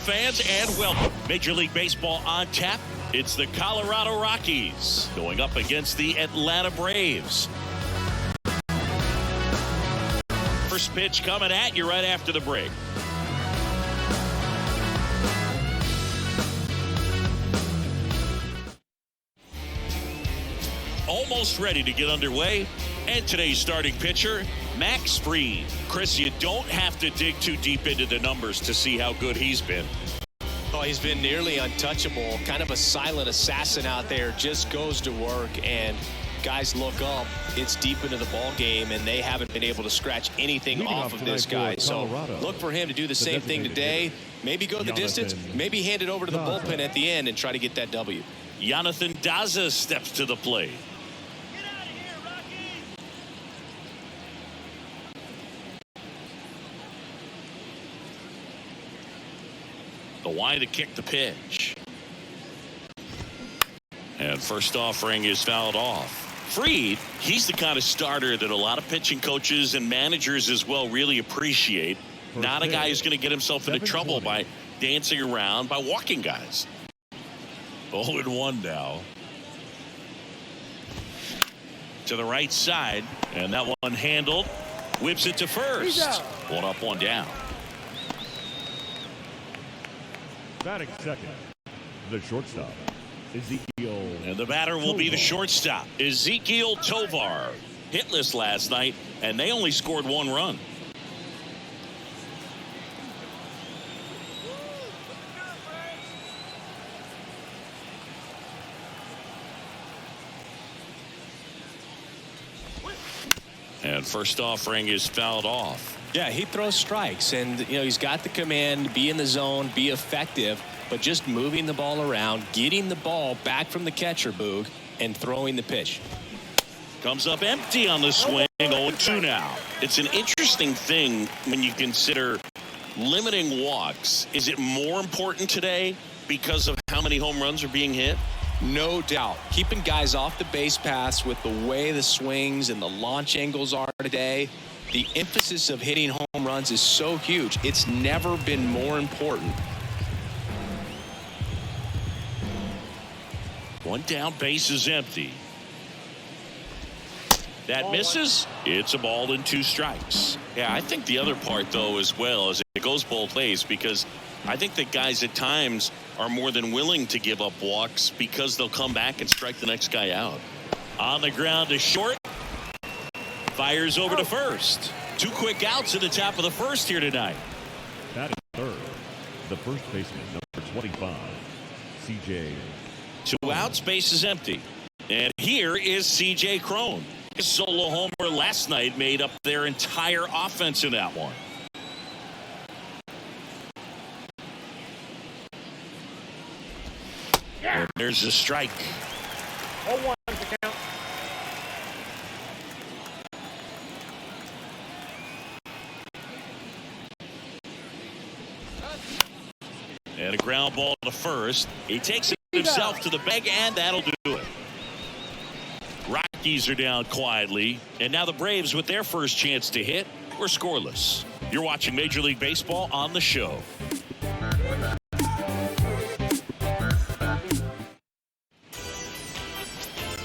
fans, and welcome. Major League Baseball on tap. It's the Colorado Rockies going up against the Atlanta Braves. First pitch coming at you right after the break. Almost ready to get underway. And today's starting pitcher, Max Fried. Chris, you don't have to dig too deep into the numbers to see how good he's been. Oh, he's been nearly untouchable. Kind of a silent assassin out there. Just goes to work, and guys look up. It's deep into the ball game, and they haven't been able to scratch anything off of this guy. So look for him to do the same thing today. Maybe go the distance. Maybe hand it over to the bullpen at the end and try to get that W. Jonathan Daza steps to the plate. The wide to kick the pitch. And first offering is fouled off. Fried, he's the kind of starter that a lot of pitching coaches and managers as well really appreciate. Not a guy who's going to get himself into trouble by dancing around, by walking guys. 0-1 now. To the right side, and that one handled. Whips it to first. One up, one down. Batting second, the shortstop, Ezekiel. And the batter will be the shortstop, Ezekiel Tovar. Hitless last night, and they only scored one run. And first offering is fouled off. Yeah, he throws strikes, and he's got the command, be in the zone, be effective, but just moving the ball around, getting the ball back from the catcher, Boog, and throwing the pitch. Comes up empty on the swing. 0-2 now. It's an interesting thing when you consider limiting walks. Is it more important today because of how many home runs are being hit? No doubt. Keeping guys off the base paths with the way the swings and the launch angles are today. The emphasis of hitting home runs is so huge. It's never been more important. One down, base is empty. That misses. It's a ball and two strikes. Yeah, I think the other part, though, as well, is it goes both ways, because I think that guys at times are more than willing to give up walks because they'll come back and strike the next guy out. On the ground to short. Fires over to first. Two quick outs at the top of the first here tonight. Batting third, the first baseman, number 25, CJ. Two outs, base is empty. And here is CJ Cron. His solo homer last night made up their entire offense in that one. And there's a strike. 0-1 to count. And a ground ball to first. He takes it himself to the bag, and that'll do it. Rockies are down quietly, and now the Braves, with their first chance to hit, were scoreless. You're watching Major League Baseball on the show.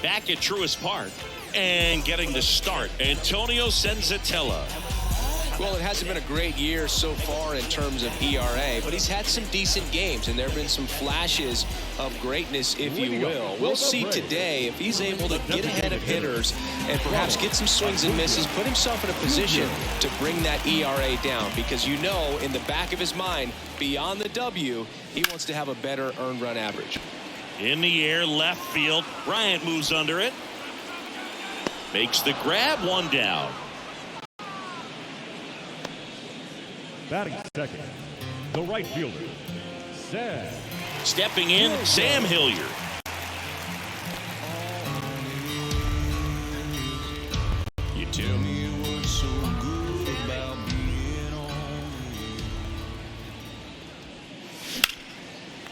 Back at Truist Park and getting the start, Antonio Senzatella. Well, it hasn't been a great year so far in terms of ERA, but he's had some decent games, and there have been some flashes of greatness, if you will. We'll see today if he's able to get ahead of hitters and perhaps get some swings and misses, put himself in a position to bring that ERA down, because in the back of his mind, beyond the W, he wants to have a better earned run average. In the air, left field. Bryant moves under it. Makes the grab, one down. Batting second, the right fielder, Sam. Stepping in, Sam Hilliard. You tell me what's so good about being on.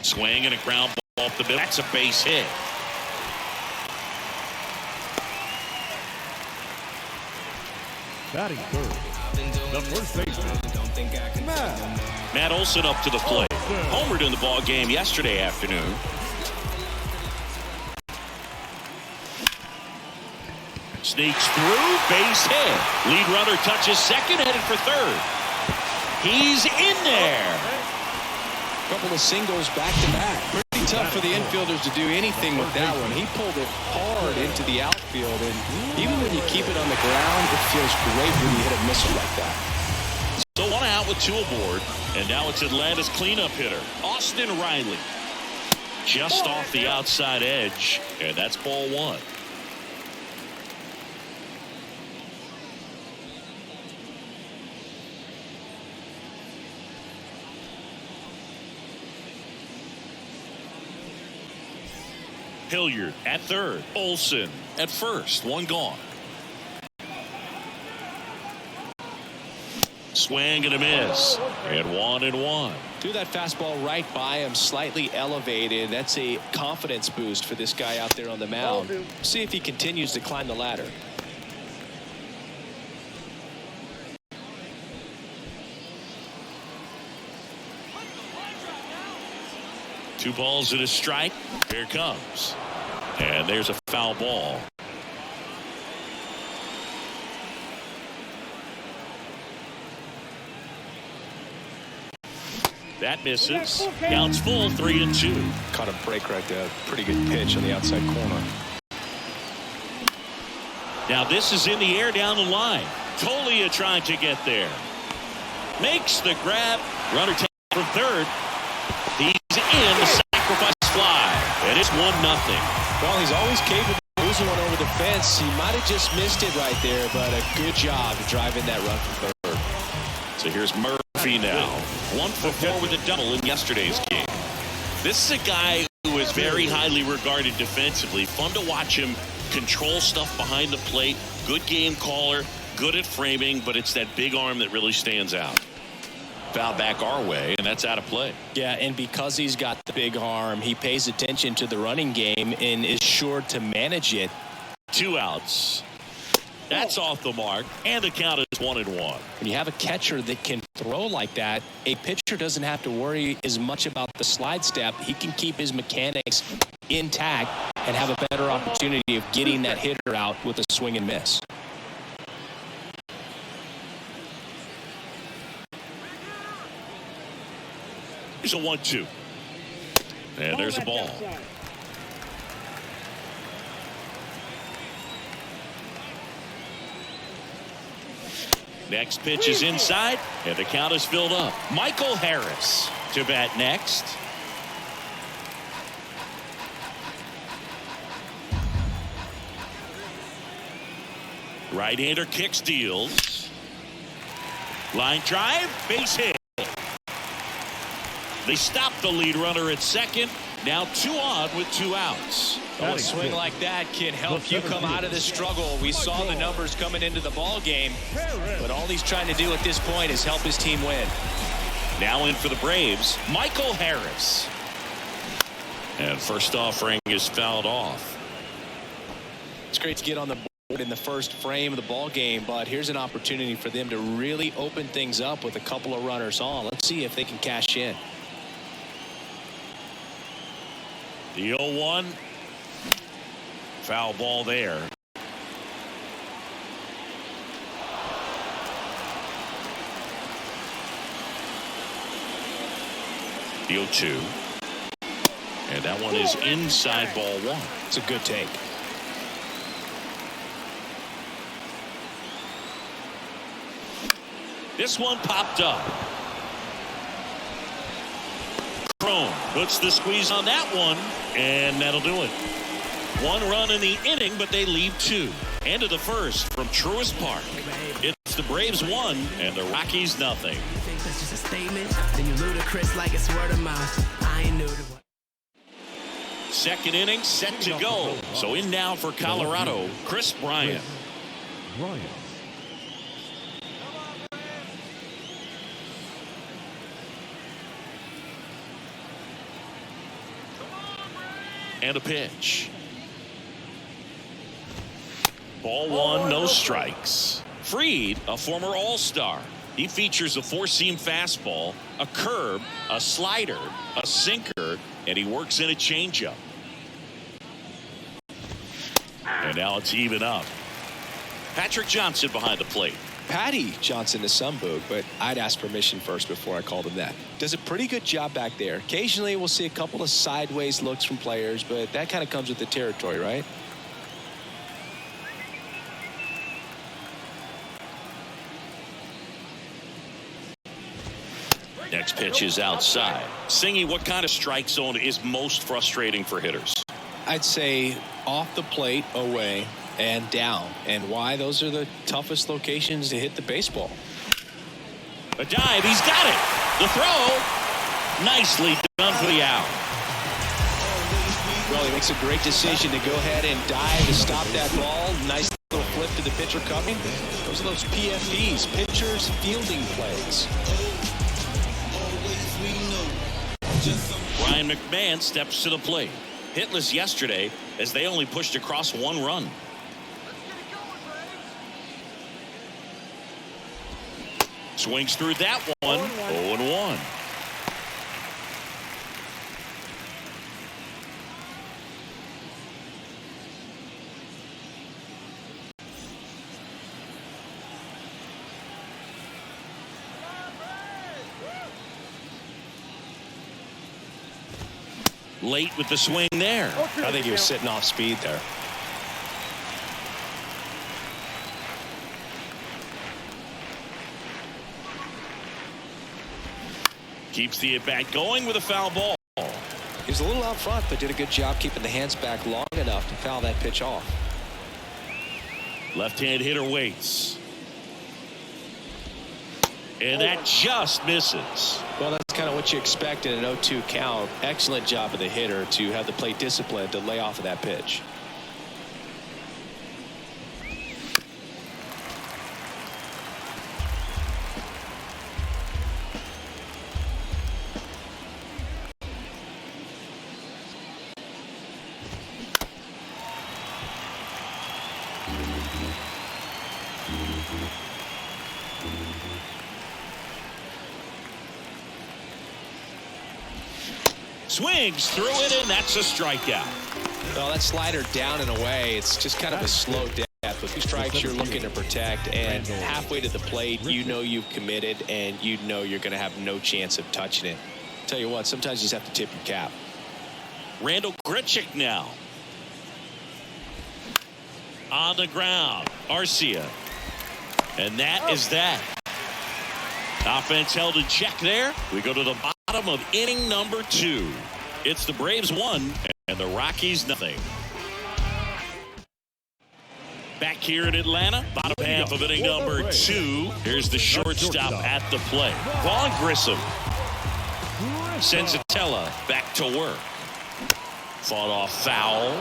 Swing and a ground ball off the middle. That's a base hit. Batting third, the first baseman, Matt Olson up to the plate. Homered in the ball game yesterday afternoon. Sneaks through, base hit. Lead runner touches second, headed for third. He's in there. Couple of singles back to back. Pretty tough for the infielders to do anything with that one. He pulled it hard into the outfield, and even when you keep it on the ground, it feels great when you hit a missile like that. So one out with two aboard, and now it's Atlanta's cleanup hitter, Austin Riley. Just off the outside edge, and that's ball one. Hilliard at third. Olson at first. One gone. Swing and a miss. And 1-1. Threw that fastball right by him, slightly elevated. That's a confidence boost for this guy out there on the mound. See if he continues to climb the ladder. Two balls and a strike. Here it comes. And there's a foul ball. That misses. Counts full, 3-2. Caught a break right there. Pretty good pitch on the outside corner. Now this is in the air down the line. Tolia trying to get there. Makes the grab. Runner takes from third. He's in the sacrifice fly. And it's 1-0. Well, he's always capable of losing one over the fence. He might have just missed it right there, but a good job driving that run from third. So here's Murphy now. 1 for 4 with a double in yesterday's game. This is a guy who is very highly regarded defensively. Fun to watch him control stuff behind the plate. Good game caller. Good at framing, but it's that big arm that really stands out. Foul back our way, and that's out of play. Yeah, and because he's got the big arm, he pays attention to the running game and is sure to manage it. 2 outs. That's off the mark, and the count is 1-1. When you have a catcher that can throw like that, a pitcher doesn't have to worry as much about the slide step. He can keep his mechanics intact and have a better opportunity of getting that hitter out with a swing and miss. Here's a 1-2. And there's a ball. Next pitch is inside, and the count is filled up. Michael Harris to bat next. Right-hander kicks, deals. Line drive, base hit. They stop the lead runner at second. Now 2 on with 2 outs. A swing like that can help you come out of this struggle. We saw the numbers coming into the ball game, but all he's trying to do at this point is help his team win. Now in for the Braves, Michael Harris. And first offering is fouled off. It's great to get on the board in the first frame of the ball game, but here's an opportunity for them to really open things up with a couple of runners on. Let's see if they can cash in. The 0-1. Foul ball there. The 0-2. And that one is inside ball 1. It's a good take. This one popped up. Crone puts the squeeze on that one, and that'll do it. 1 run in the inning, but they leave 2. End of the first from Truist Park. It's the Braves 1 and the Rockies nothing. Think that's just a statement? Then you ludicrous like it's word of mouth. I ain't new to what. Second inning set to go. So in now for Colorado, Chris Bryant. And a pitch. Ball 1, no strikes. Fried, a former All-Star. He features a four-seam fastball, a curve, a slider, a sinker, and he works in a changeup. And now it's even up. Patrick Johnson behind the plate. Patty Johnson to some boog, but I'd ask permission first before I called him that. Does a pretty good job back there. Occasionally we'll see a couple of sideways looks from players, but that kind of comes with the territory, right? Next pitch is outside. Singy, what kind of strike zone is most frustrating for hitters? I'd say off the plate, away, and down. And why? Those are the toughest locations to hit the baseball. A dive, he's got it. The throw, nicely done for the out. Well, he makes a great decision to go ahead and dive to stop that ball. Nice little flip to the pitcher coming. Those are those PFDs, pitchers fielding plays. Brian McMahon steps to the plate. Hitless yesterday as they only pushed across one run. Swings through that one. 0-1. Late with the swing there. I think he was sitting off speed there. Keeps the at-bat going with a foul ball. He was a little out front, but did a good job keeping the hands back long enough to foul that pitch off. Left-hand hitter waits. And that just misses. Well, that's kind of what you expect in an 0-2 count. Excellent job of the hitter to have the plate discipline to lay off of that pitch. Swings through it, and that's a strikeout. Well, that slider down and away, it's just kind of a slow death. With 2 strikes, you're looking to protect, and halfway to the plate, you know you've committed, and you know you're going to have no chance of touching it. Tell you what, sometimes you just have to tip your cap. Randall Grichuk now. On the ground, Arcia. And that is that. Offense held in check there. We go to the bottom of inning number 2. It's the Braves 1 and the Rockies nothing. Back here in Atlanta, bottom half of inning number 2. Here's the shortstop at the plate. Vaughn Grissom sends Atella back to work. Fought off foul.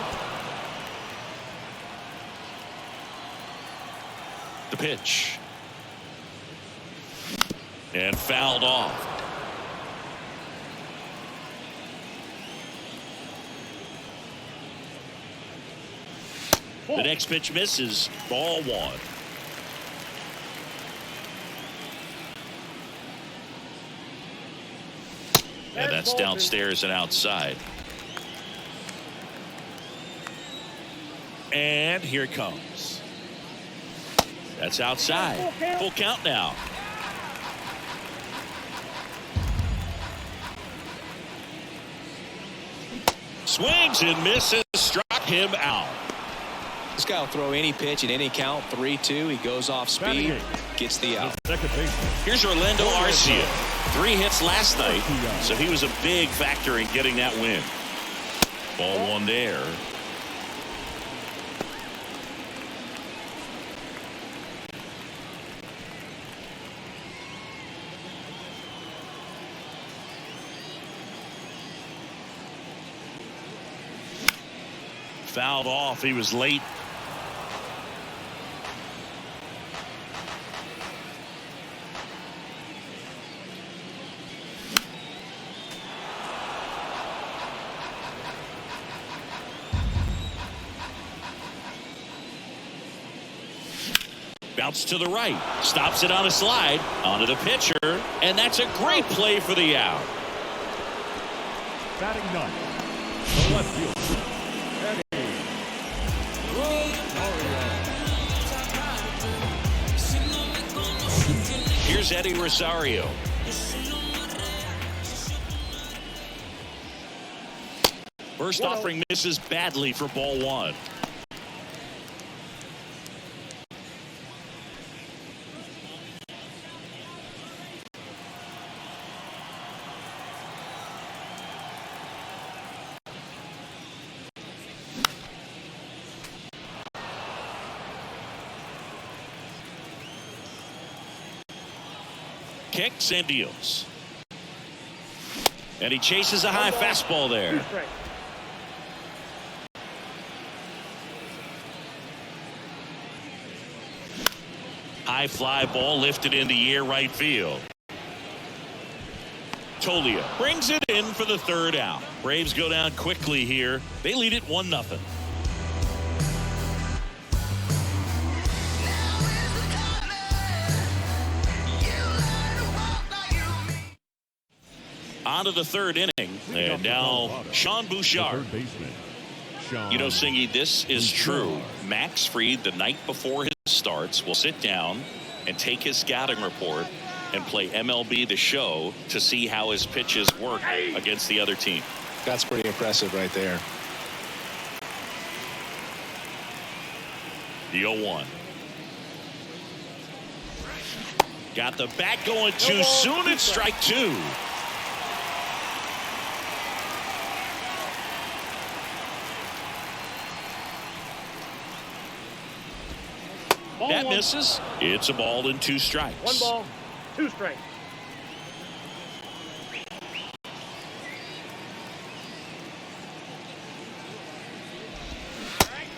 The pitch. And fouled off. The next pitch misses. Ball 1. And that's downstairs and outside. And here it comes. That's outside. Full count now. Swings and misses. Struck him out. This guy will throw any pitch at any count. 3-2. He goes off speed. Gets the out. Here's Orlando Arcia. 3 hits last night. So he was a big factor in getting that win. Ball 1 there. Fouled off. He was late. Bounce to the right. Stops it on a slide. Onto the pitcher. And that's a great play for the out. Batting ninth, the left fielder, Eddie. Here's Eddie Rosario. First offering misses badly for ball one. Kicks and deals. And he chases a high fastball there. High fly ball lifted in the air right field. Tolia brings it in for the third out. Braves go down quickly here. They lead it 1-0. On to the third inning. And now Sean Bouchard. You know, Singy, this is true. Max Fried, the night before his starts, will sit down and take his scouting report and play MLB The Show to see how his pitches work against the other team. That's pretty impressive right there. The 0-1. Got the bat going too soon. It's strike two. That misses. It's a ball and 2 strikes. 1 ball, 2 strikes.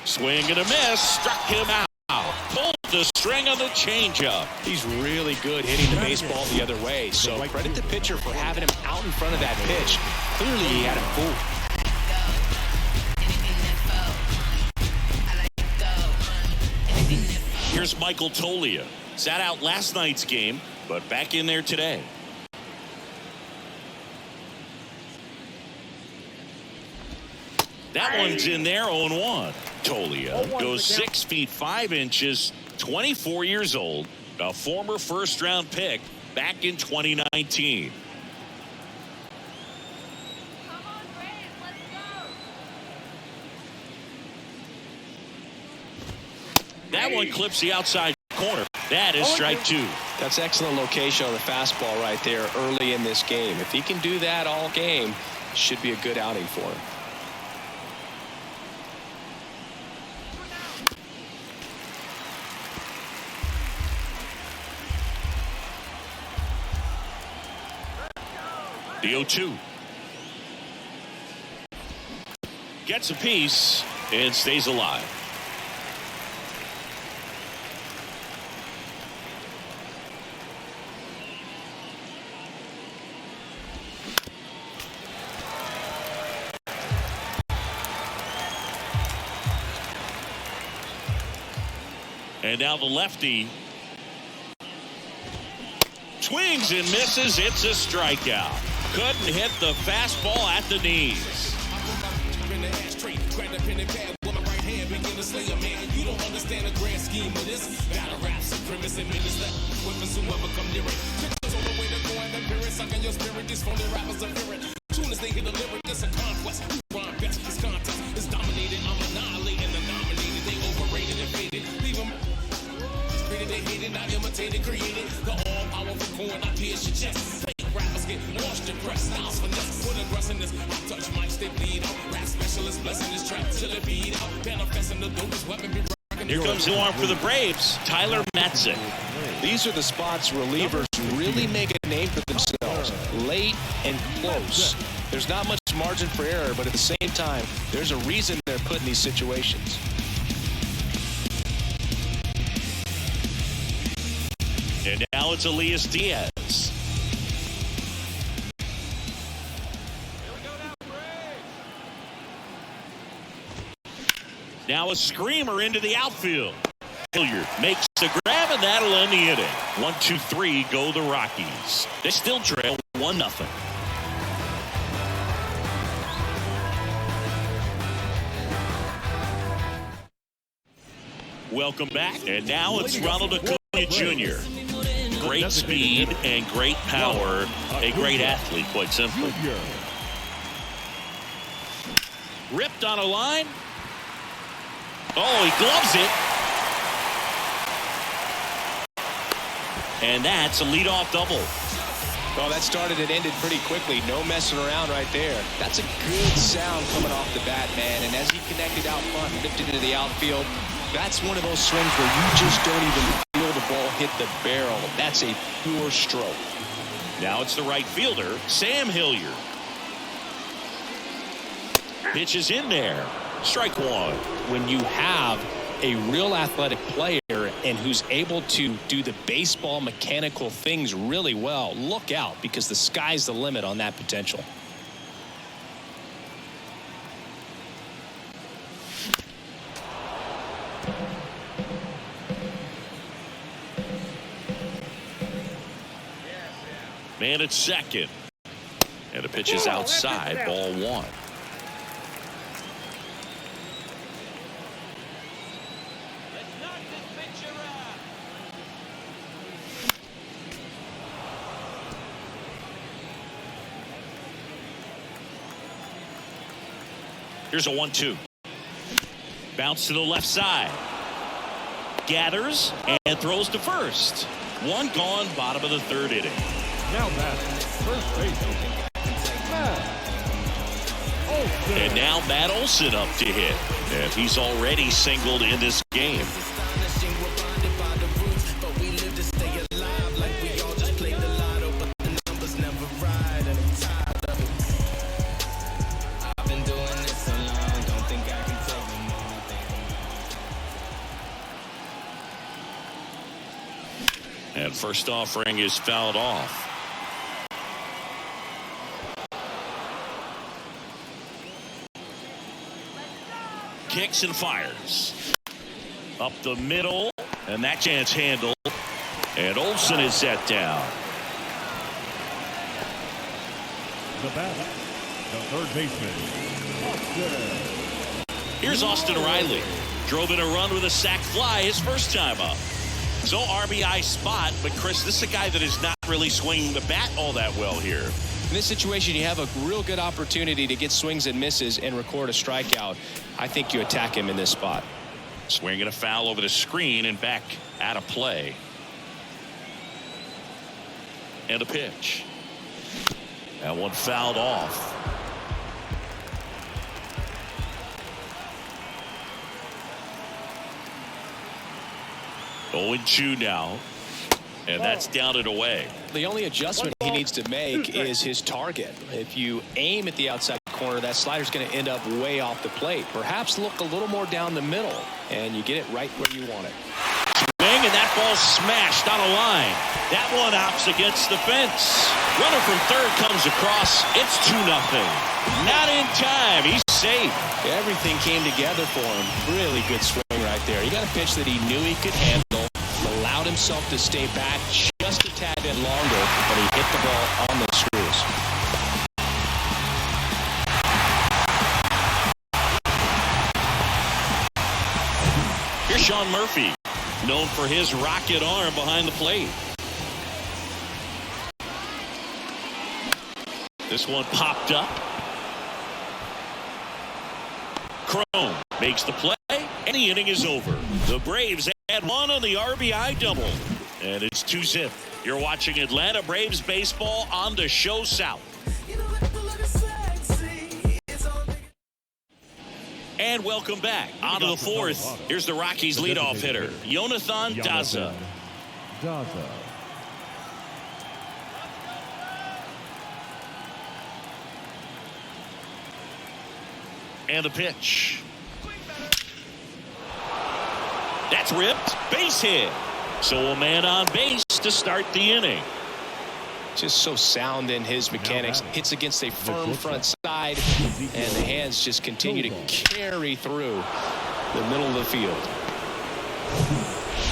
Swing and a miss. Struck him out. Pulled the string on the changeup. He's really good hitting the baseball the other way. So credit the pitcher for having him out in front of that pitch. Clearly he had him fooled. Here's Michael Tolia. Sat out last night's game, but back in there today. That one's in there, 0-1. Tolia goes 6 feet 5 inches, 24 years old, a former first-round pick back in 2019. That one clips the outside corner. That is strike two. That's excellent location on the fastball right there early in this game. If he can do that all game, should be a good outing for him. The 0-2. Gets a piece and stays alive. And now the lefty swings and misses. It's a strikeout. Couldn't hit the fastball at the knees. Here comes the arm for the Braves, Tyler Matzik. These are the spots relievers really make a name for themselves, late and close. There's not much margin for error, but at the same time, there's a reason they're put in these situations. And now it's Elias Diaz. Now a screamer into the outfield. Hilliard makes the grab, and that'll end the inning. 1-2-3 go the Rockies. They still trail 1-0. Welcome back, and now it's Ronald Acuna Jr. Great speed and great power. A great athlete, quite simply. Ripped on a line. Oh, he gloves it. And that's a leadoff double. Well, that started and ended pretty quickly. No messing around right there. That's a good sound coming off the bat, man. And as he connected out front and dipped it into the outfield, that's one of those swings where you just don't even feel the ball hit the barrel. That's a pure stroke. Now it's the right fielder, Sam Hilliard. Pitch is in there. Strike one. When you have a real athletic player and who's able to do the baseball mechanical things really well, look out, because the sky's the limit on that potential. Man at second. And the pitch is outside, ball one. Here's a 1-2. Bounce to the left side. Gathers and throws to first. One gone, bottom of the third inning. Now back, first base. And now Matt Olson up to hit. And he's already singled in this game. And first offering is fouled off. Kicks and fires. Up the middle. And that chance handled. And Olson is set down. The batter, the third baseman, Austin. Here's Austin Riley. Drove in a run with a sac fly his first time up. So RBI spot, but Chris, this is a guy that is not really swinging the bat all that well here. In this situation, you have a real good opportunity to get swings and misses and record a strikeout. I think you attack him in this spot. Swinging a foul over the screen and back out of play. And a pitch. That one fouled off. Oh, 0-2 now. And that's down and away. The only adjustment he needs to make is his target. If you aim at the outside corner, that slider's going to end up way off the plate. Perhaps look a little more down the middle, and you get it right where you want it. Swing, and that ball smashed on a line. That one hops against the fence. Runner from third comes across. It's 2-0. Not in time. He's safe. Everything came together for him. Really good swing right there. He got a pitch that he knew he could handle. Allowed himself to stay back just a tad bit longer, but he hit the ball on the screws. Here's Sean Murphy, known for his rocket arm behind the plate. This one popped up. Crone makes the play, and the inning is over. The Braves add one on the RBI double, and it's 2-0. You're watching Atlanta Braves baseball on the Show South. And welcome back. On to the fourth. Here's the Rockies leadoff hitter, Jonathan Daza. And the pitch. That's ripped. Base hit. So a man on base to start the inning. Just so sound in his mechanics. Hits against a firm front side, and the hands just continue to carry through the middle of the field.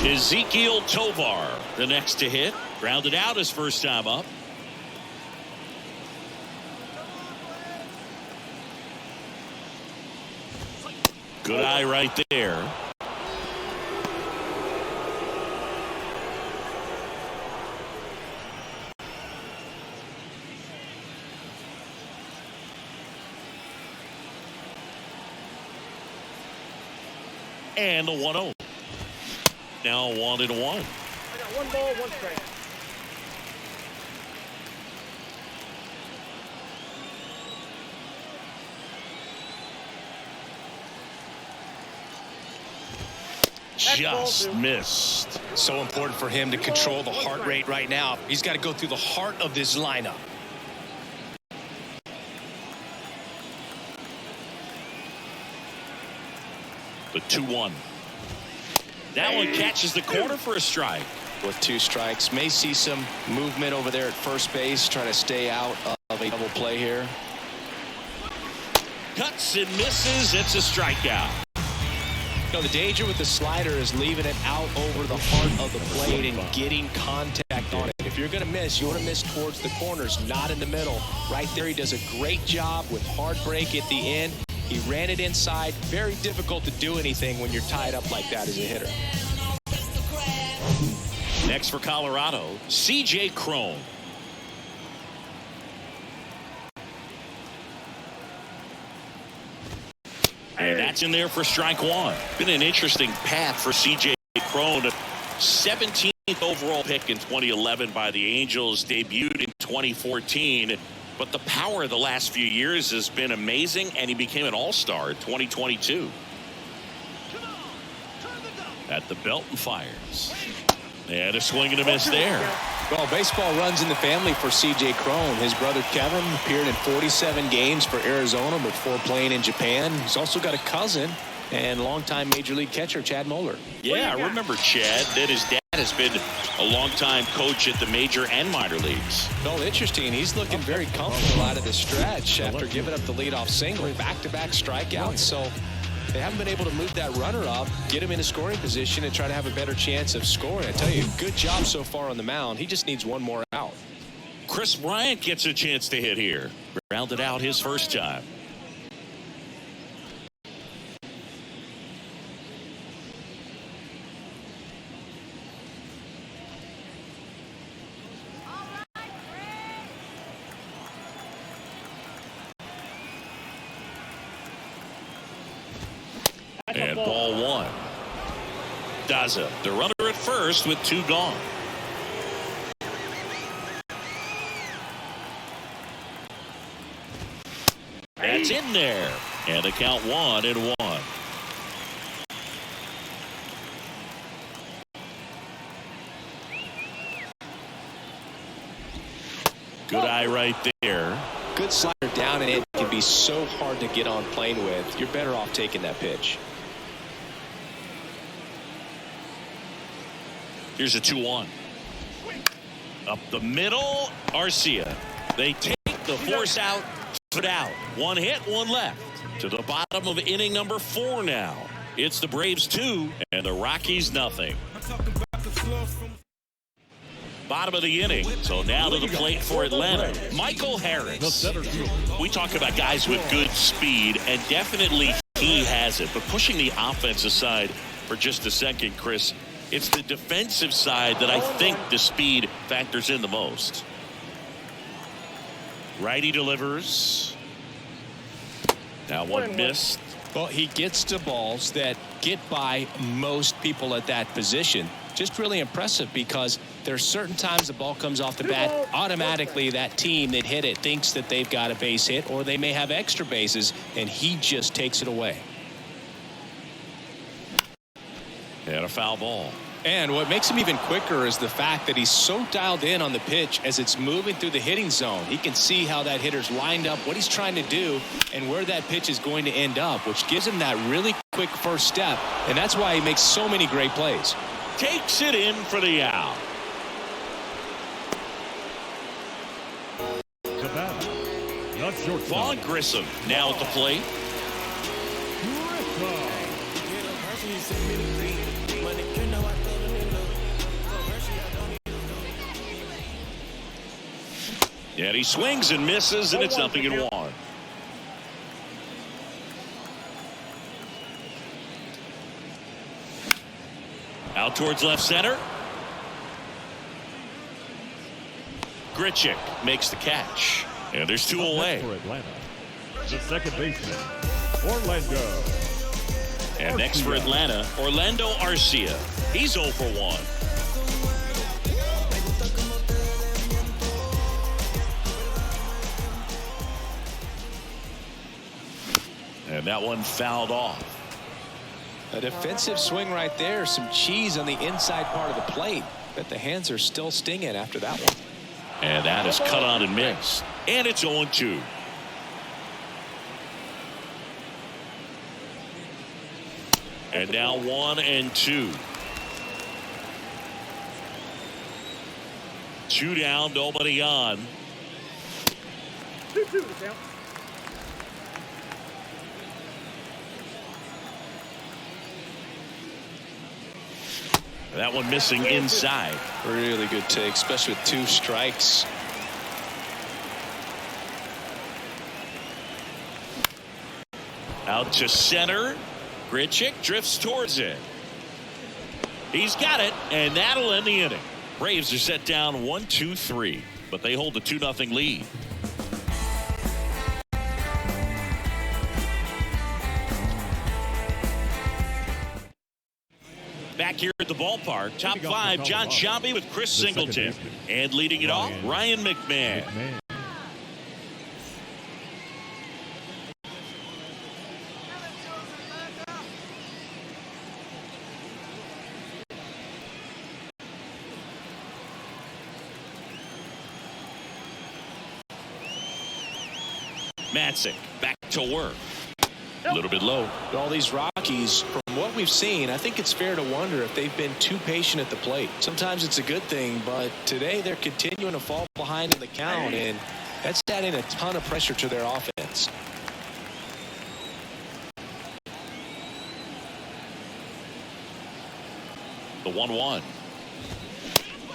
Ezekiel Tovar, the next to hit. Grounded out his first time up. Good eye right there. And the 1-0. Now 1-1. I got one ball, one strike. Just missed. So important for him to control the heart rate right now. He's got to go through the heart of this lineup. The 2-1. That one catches the corner for a strike. With 2 strikes, may see some movement over there at first base, trying to stay out of a double play here. Cuts and misses. It's a strikeout. No, the danger with the slider is leaving it out over the heart of the plate and getting contact on it. If you're going to miss, you want to miss towards the corners, not in the middle. Right there, he does a great job with hard break at the end. He ran it inside. Very difficult to do anything when you're tied up like that as a hitter. Next for Colorado, C.J. Cron. And that's in there for strike 1. Been an interesting path for C.J. Cron. 17th overall pick in 2011 by the Angels. Debuted in 2014. But the power of the last few years has been amazing, and he became an all-star in 2022. At the belt and fires. And a swing and a miss there. Well, baseball runs in the family for C.J. Cron. His brother Kevin appeared in 47 games for Arizona before playing in Japan. He's also got a cousin and longtime Major League catcher Chad Moeller. Yeah, I remember Chad. That his dad has been a longtime coach at the major and minor leagues. Well, interesting. He's looking very comfortable out of the stretch after giving up the leadoff single. Back-to-back strikeouts. So they haven't been able to move that runner up, get him in a scoring position, and try to have a better chance of scoring. I tell you, good job so far on the mound. He just needs one more out. Chris Bryant gets a chance to hit here. Rounded out his first time. And ball 1. Daza, the runner at first with 2 gone. That's in there. And the count 1-1. Good eye right there. Good slider down, and it can be so hard to get on plane with. You're better off taking that pitch. Here's a 2-1. Up the middle, Arcia. They take the force out, put out. 1 hit, 1 left. To the bottom of inning number 4 now. It's the Braves 2 and the Rockies nothing. Bottom of the inning. So now to the plate for Atlanta. Michael Harris. We talk about guys with good speed, and definitely he has it. But pushing the offensive side for just a second, Chris, it's the defensive side that I think the speed factors in the most. Righty delivers. Now one missed. Well, he gets to balls that get by most people at that position. Just really impressive, because there's certain times the ball comes off the bat, automatically that team that hit it thinks that they've got a base hit, or they may have extra bases, and he just takes it away. And a foul ball. And what makes him even quicker is the fact that he's so dialed in on the pitch as it's moving through the hitting zone. He can see how that hitter's lined up, what he's trying to do, and where that pitch is going to end up, which gives him that really quick first step. And that's why he makes so many great plays. Takes it in for the out. Vaughn Grissom now at the plate. And he swings and misses, and it's 0-1. Out towards left center. Grichuk makes the catch. And there's 2 away. For Atlanta, the second baseman, Orlando. And next for Atlanta, Orlando Arcia. He's 0 for 1. And that one fouled off. A defensive swing right there. Some cheese on the inside part of the plate. Bet the hands are still stinging after that one. And that is cut on and missed. And it's 0-2. And now 1-2. 2 down, nobody on. 2-2 to count. That one missing inside. Really good take, especially with 2 strikes. Out to center. Grichuk drifts towards it. He's got it, and that'll end the inning. Braves are set down 1-2-3, but they hold a 2-0 lead. Back here at the ballpark, top 5, John Sciambi with Chris Singleton. And leading it off, Ryan McMahon. Matzik back to work. A little bit low. All these Rockies, from what we've seen, I think it's fair to wonder if they've been too patient at the plate. Sometimes it's a good thing, but today they're continuing to fall behind in the count, and that's adding a ton of pressure to their offense. The 1-1.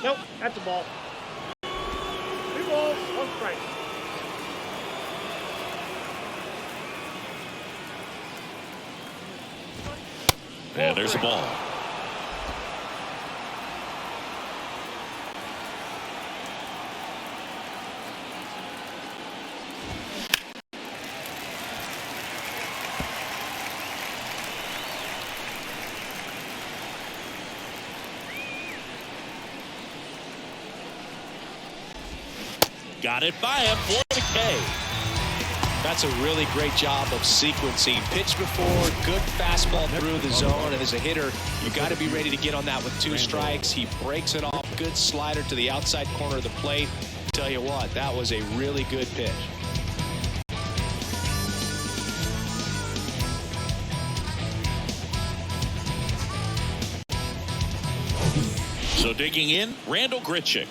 Nope, that's a ball. 2 balls, 1 strike. And there's the ball. Got it by him for the K. That's a really great job of sequencing. Pitch before, good fastball through the zone, and as a hitter, you got to be ready to get on that with 2 strikes. He breaks it off. Good slider to the outside corner of the plate. Tell you what, that was a really good pitch. So digging in, Randall Grichuk.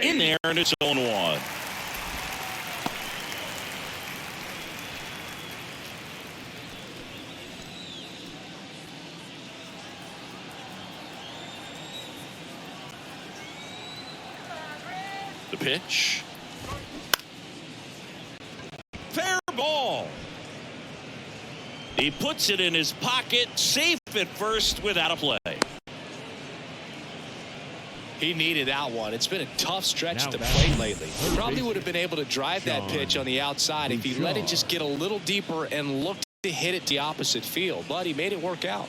In there, and it's 0-1. The pitch. Fair ball. He puts it in his pocket, safe at first without a play. He needed that one. It's been a tough stretch at the plate lately. He probably would have been able to drive that pitch on the outside if he let it just get a little deeper and looked to hit it the opposite field. But he made it work out.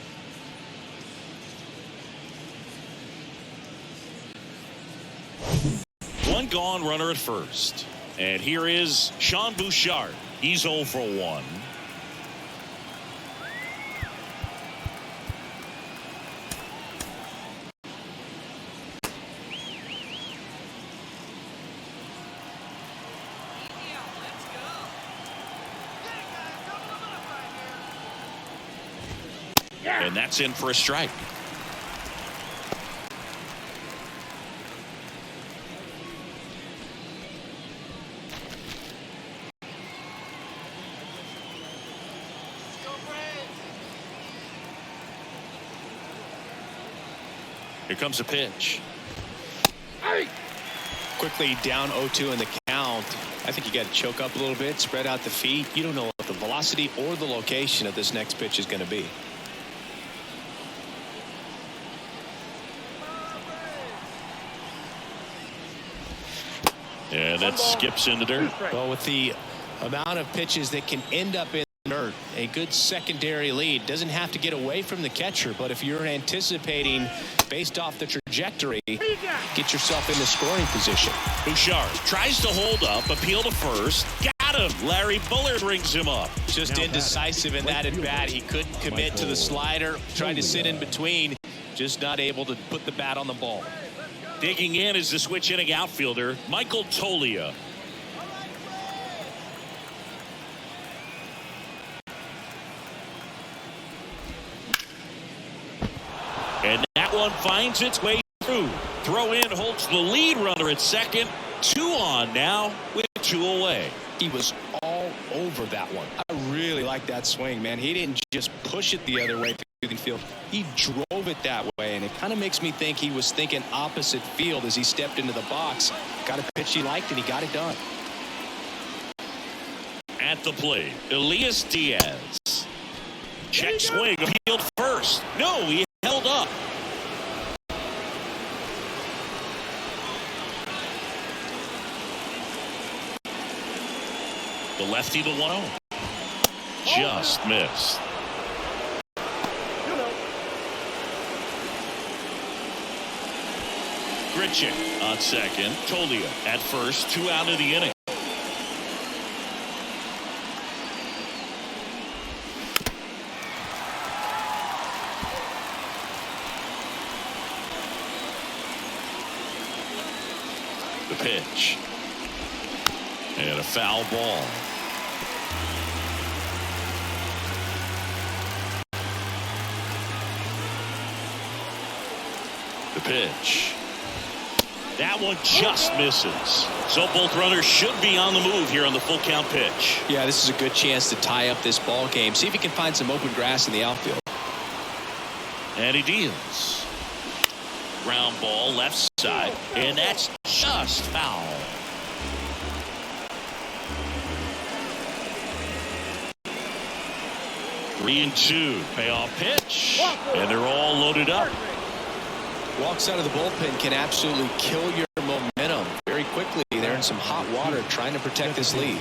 One gone, runner at first. And here is Sean Bouchard. He's 0 for 1. And that's in for a strike. Here comes a pitch. Quickly down 0-2 in the count. I think you got to choke up a little bit, spread out the feet. You don't know what the velocity or the location of this next pitch is going to be. Yeah, that skips in the dirt. Well, with the amount of pitches that can end up in the dirt, a good secondary lead doesn't have to get away from the catcher, but if you're anticipating based off the trajectory, get yourself in the scoring position. Bouchard tries to hold up, appeal to first. Got him. Larry Bullard brings him up. Just indecisive in that at bat. He couldn't commit to the slider, tried to sit in between, just not able to put the bat on the ball. Digging in is the switch hitting outfielder, Michael Toglia. And that one finds its way through. Throw in holds the lead runner at second. 2 on now with 2 away. He was all over that one. I really like that swing, man. He didn't just push it the other way through the field. He drove it that way, and it kind of makes me think he was thinking opposite field as he stepped into the box. Got a pitch he liked, and he got it done. At the plate, Elias Diaz. Check swing, appealed first. No, he held up. The lefty, the 1-0. Just missed. Grichuk on second. Toglia at first. 2 out of the inning. The pitch. And a foul ball. The pitch. That one just misses. So both runners should be on the move here on the full count pitch. Yeah, this is a good chance to tie up this ball game. See if he can find some open grass in the outfield. And he deals. Ground ball left side. And that's just foul. Three and 2. Payoff pitch. And they're all loaded up. Walks out of the bullpen can absolutely kill your momentum very quickly. They're in some hot water trying to protect this lead.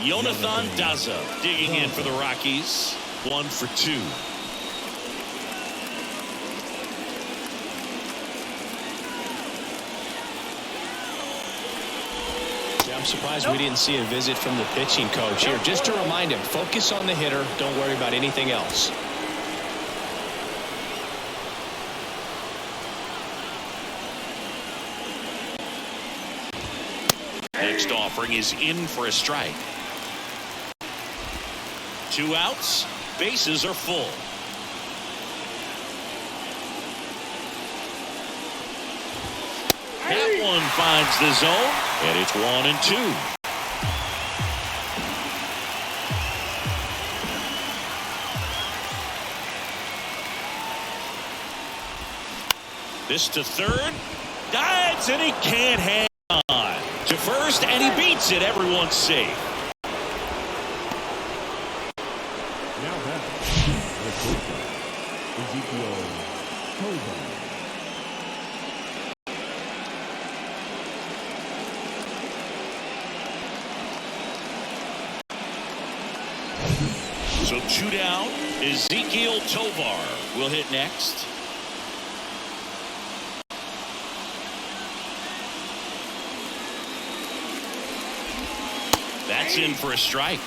Jonathan Daza digging in for the Rockies. 1 for 2. Yeah, I'm surprised we didn't see a visit from the pitching coach here. Just to remind him, focus on the hitter. Don't worry about anything else. Next offering is in for a strike. 2 outs. Bases are full. That one finds the zone, and it's 1 and 2. This to third. Dives, and he can't hang on. To first, and he beats it. Everyone's safe. Now batting, the shortstop, Ezekiel Tovar. So 2 down. Ezekiel Tovar will hit next. That's in for a strike.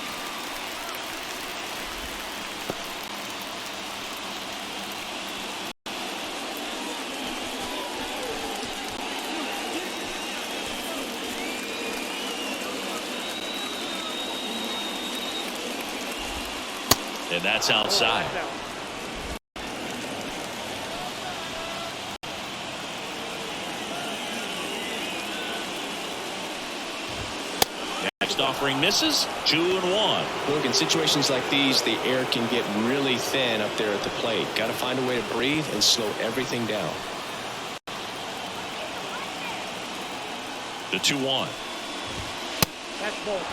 And that's outside. Next offering misses. 2 and 1. Look, in situations like these, the air can get really thin up there at the plate. Got to find a way to breathe and slow everything down. The 2-1. That's ball 3.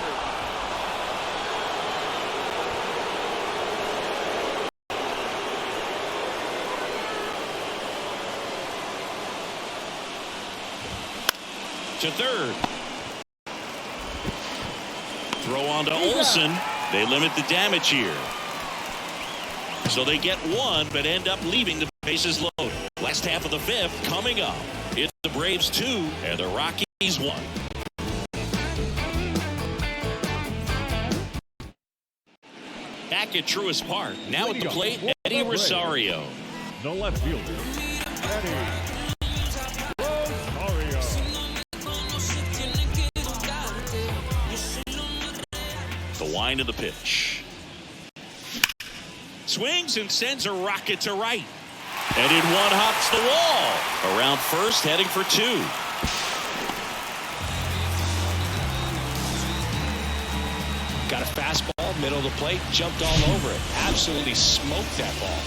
To third. Throw on to Olsen. They limit the damage here. So they get one, but end up leaving the bases loaded. Last half of the 5th coming up. It's the Braves 2 and the Rockies 1. Back at Truist Park. Now at the plate, Eddie Rosario. The left fielder, Eddie Rosario. The wind of the pitch. Swings and sends a rocket to right. And in one hops the wall. Around first, heading for 2. Got a fastball, middle of the plate, jumped all over it. Absolutely smoked that ball.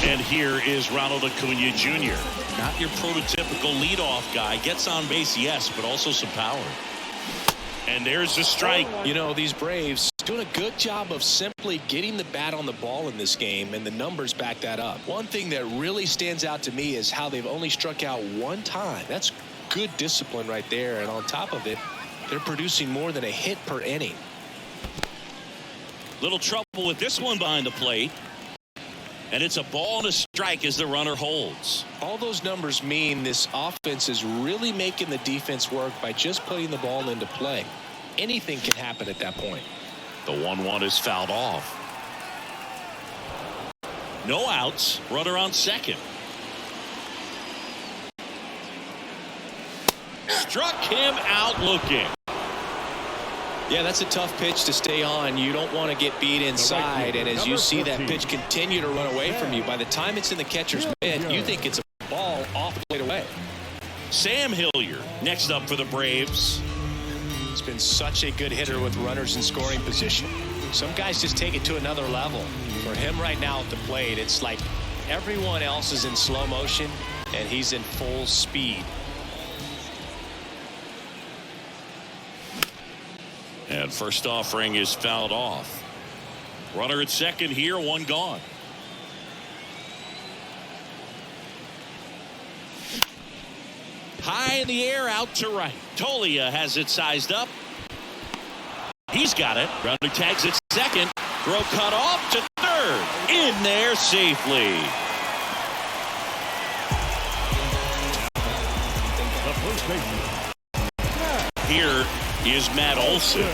And here is Ronald Acuna Jr. Not your prototypical leadoff guy. Gets on base, yes, but also some power. And there's the strike. You know, these Braves doing a good job of simply getting the bat on the ball in this game, and the numbers back that up. One thing that really stands out to me is how they've only struck out 1 time. That's good discipline right there. And on top of it, they're producing more than a hit per inning. Little trouble with this one behind the plate. And it's a ball and a strike as the runner holds. All those numbers mean this offense is really making the defense work by just putting the ball into play. Anything can happen at that point. The 1-1 is fouled off. No outs. Runner on second. Struck him out looking. Yeah, that's a tough pitch to stay on. You don't want to get beat inside, and as you see that pitch continue to run away from you, by the time it's in the catcher's mitt, you think it's a ball off the plate away. Sam Hilliard next up for the Braves. He's been such a good hitter with runners in scoring position. Some guys just take it to another level. For him right now at the plate, it's like everyone else is in slow motion, and he's in full speed. And first offering is fouled off. Runner at second here, 1 gone. High in the air, out to right. Tolia has it sized up. He's got it. Runner tags it second. Throw cut off to third. In there safely. The first baseman, Here is Matt Olson.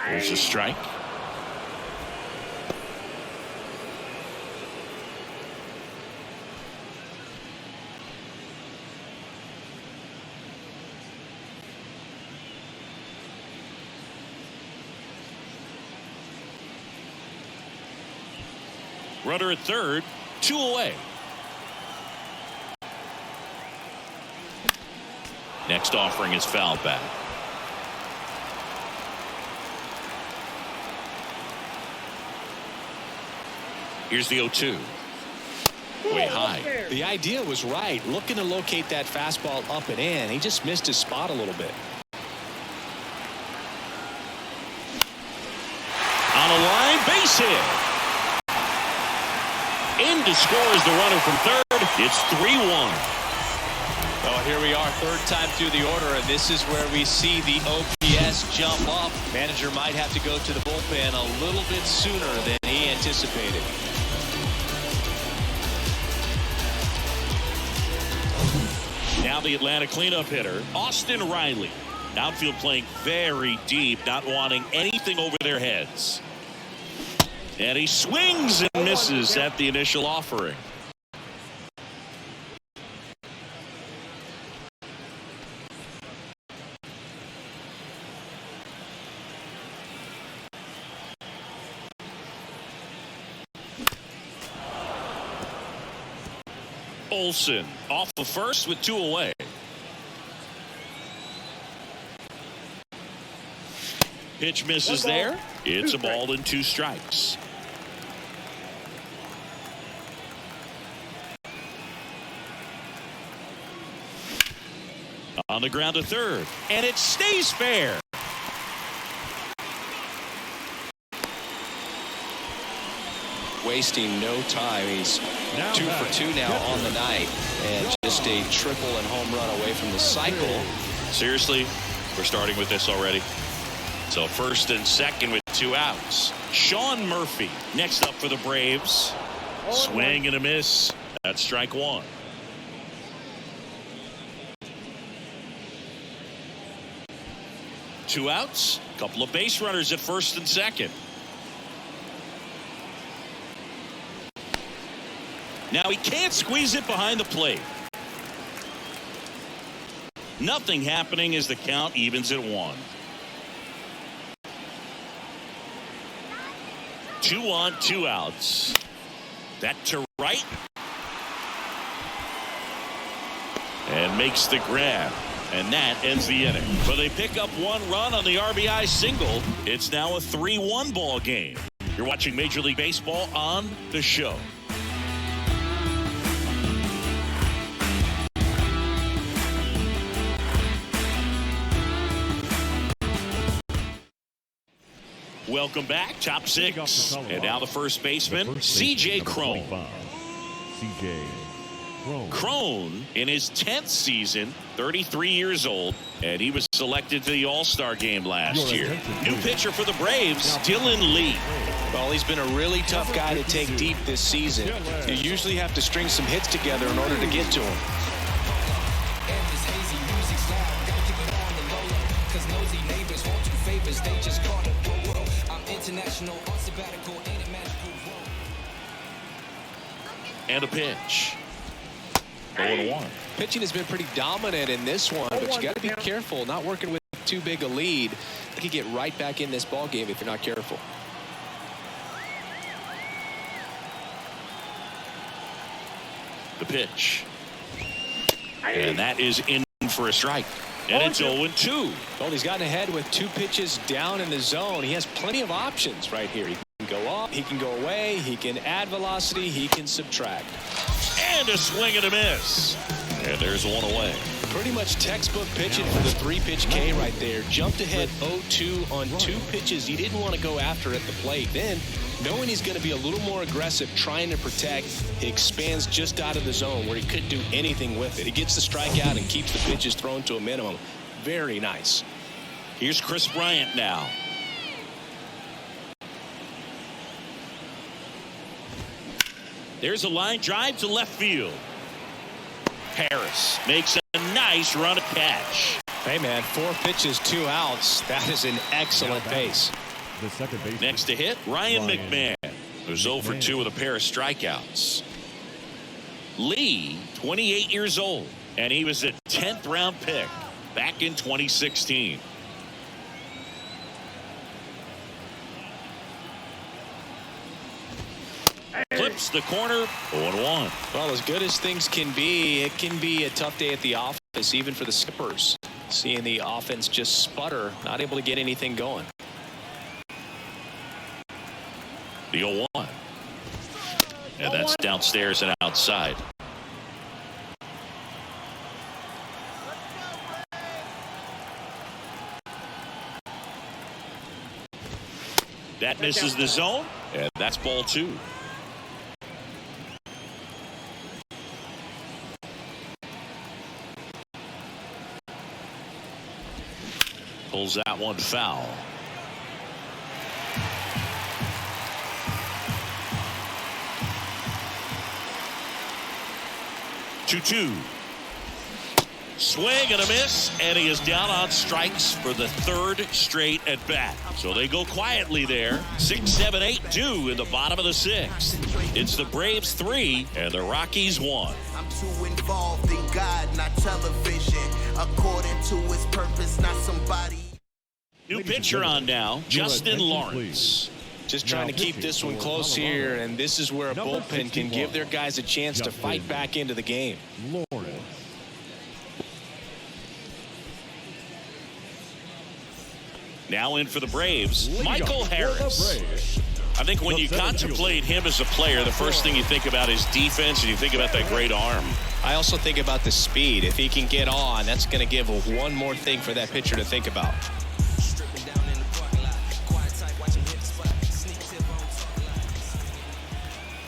There's a strike. Runner at third, 2 away. Next offering is fouled back. Here's the 0-2. Way high. The idea was right, looking to locate that fastball up and in. He just missed his spot a little bit. On a line, base hit. In to score is the runner from third. It's 3-1. Oh, here we are, third time through the order, and this is where we see the OPS jump up. Manager might have to go to the bullpen a little bit sooner than he anticipated. Now the Atlanta cleanup hitter, Austin Riley. Outfield playing very deep, not wanting anything over their heads. And he swings and misses at the initial offering. Olsen off of first with 2 away. Pitch misses there. It's a ball and 2 strikes. On the ground to third, and it stays fair. Wasting no time. He's 2 for 2 now on the night, and just a triple and home run away from the cycle. Seriously, we're starting with this already. So first and second with 2 outs. Sean Murphy next up for the Braves. Swing and a miss. That's strike 1. Two outs. Couple of base runners at first and second. Now he can't squeeze it behind the plate. Nothing happening as the count evens at 1. 2 on, 2 outs. That to right. And makes the grab. And that ends the inning. But they pick up 1 run on the RBI single. It's now a 3-1 ball game. You're watching Major League Baseball on the show. Welcome back. Top 6. And now the first baseman, C.J. Cron. C.J. Cron in his 10th season, 33 years old, and he was selected to the All-Star game last year. New pitcher for the Braves, Dylan Lee. Well, he's been a really tough guy to take deep this season. You usually have to string some hits together in order to get to him. And a pitch. 0-1. Pitching has been pretty dominant in this one, but you got to be careful, not working with too big a lead. You could get right back in this ball game if you're not careful. The pitch. And that is in for a strike. And it's 0-2. Well, he's gotten ahead with 2 pitches down in the zone. He has plenty of options right here. He can go up, he can go away, he can add velocity, he can subtract. And a swing and a miss. And there's 1 away. Pretty much textbook pitching for the 3-pitch K right there. Jumped ahead 0-2 on 2 pitches he didn't want to go after at the plate. Then, knowing he's going to be a little more aggressive, trying to protect, he expands just out of the zone where he couldn't do anything with it. He gets the strikeout and keeps the pitches thrown to a minimum. Very nice. Here's Chris Bryant now. There's a line drive to left field. Harris makes a nice run of catch. Hey, man, 4 pitches, 2 outs. That is an excellent base. The second base. Next to hit, Ryan McMahon, who's 0 for 2 with a pair of strikeouts. Lee, 28 years old, and he was a 10th round pick back in 2016. Flips the corner, 0-1. Well, as good as things can be, it can be a tough day at the office, even for the skippers. Seeing the offense just sputter, not able to get anything going. The 0-1. And that's downstairs and outside. That misses the zone, and that's ball 2. Pulls that one foul. Two. Swing and a miss, and he is down on strikes for the 3rd straight at bat. So they go quietly there. 6, 7, 8, 2 in the bottom of the 6th. It's the Braves 3 and the Rockies 1. I'm too involved in God, not television. According to his purpose, not somebody. New pitcher on now, Justin Lawrence. Just trying to keep this one close here, and this is where a bullpen can give their guys a chance to fight back into the game. Lawrence. Now in for the Braves, Michael Harris. I think when you contemplate him as a player, the first thing you think about is defense, and you think about that great arm. I also think about the speed. If he can get on, that's going to give one more thing for that pitcher to think about.